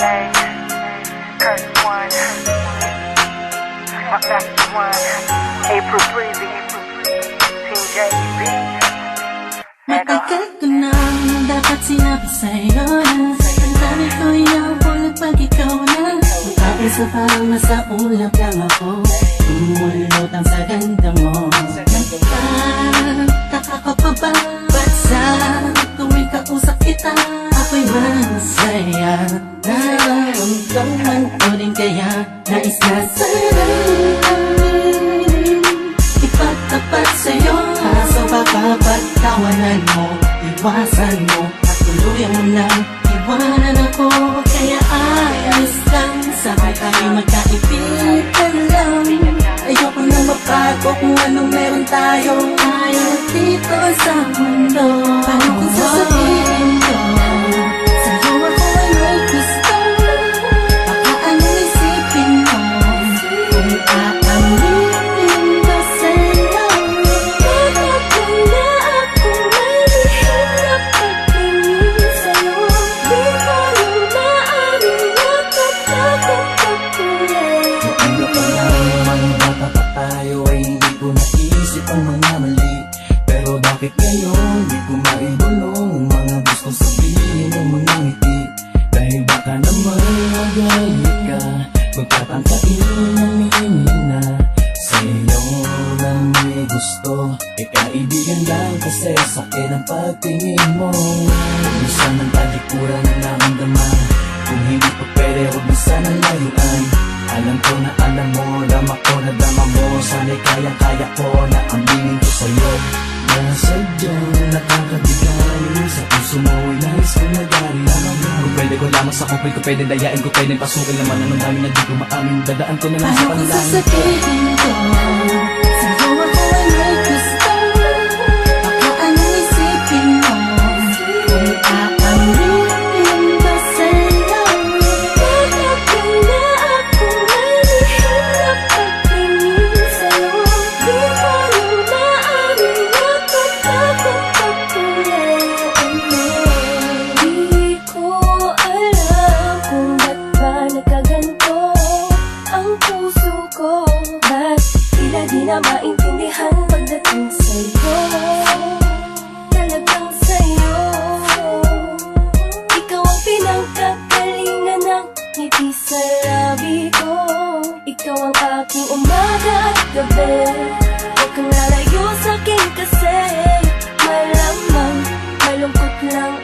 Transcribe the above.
Hey, Curse One, my Factor One, April Breezy, Team JB. Matagal ko nang dapat sinabi sa'yo na ang dami ko inaabol pag ikaw na magkakaisa parang nasa ulap lang ako lumulutang sa ganda mo. Nagtataka ka pa ba? Ba't sa tuwing kausap kita ako'y masaya? Nararamdaman ko din kaya nais na sa'yo ipagtapat sa'yo. Kaso baka pagtawanan mo, iwasan mo at tuluyan mo lang iwanan ako. Kaya ayos lang, sabay tayo magkaibigan lang. Ayoko na mapago kung anong meron tayo. Ayaw dito sa mundo. Paano kung sasabihin ko sa'yo ako ay may gusto? Baka anong isipin mo kung aaminin ko sa'yo? Bakit na ako may lihim na pagtingin sa'yo? Di ko nang maaaring natatakot ako eh. Ano pa lang, mga bata pa tayo ay hindi ko naisip ang mga mali. Pero bakit ngayon di ko maibulong mga gustong sabihin ng mga ngiti? Dahil baka naman magalit ka, magtatangkain aminin na sa'yo na may gusto. E kaibigan lang kasi sa'kin ang pagtingin mo. Minsan ang talikuran na naramdaman, kung hindi pa pwede huwag na sanang layuan. Alam ko na alam mo, dama ko na dama mo. Sana'y kayang-kaya ko na aminin ko sa'yo na sadyang nakakabigay. Sa puso mo ay nais ko nagari. Kung pwede ko lamang sa kupil ko, pwede dayain ko, pwede pasukin naman. Anong dami na di ko maamin, dadaan ko na lang sa Paano kung panalangin. sasabihin ko sa'yo ako ay may gusto? Baka anong isipin mo kung aaminin ko sa'yo? Bakit na ako may lihim na pagtingin sa'yo? Di ko nang maaaring natatakot ako eh. Di ko alam kung ba't ba nagkaganto ang puso ko. Ba't tila di na maintindihan pagdating sa'yo? Talagang sa'yo ikaw ang pinagkakalingan ng ngiti sa labi ko. Ikaw ang aking umaga at gabi. Huwag kang lalayo sa'kin kasi malamang malungkot lang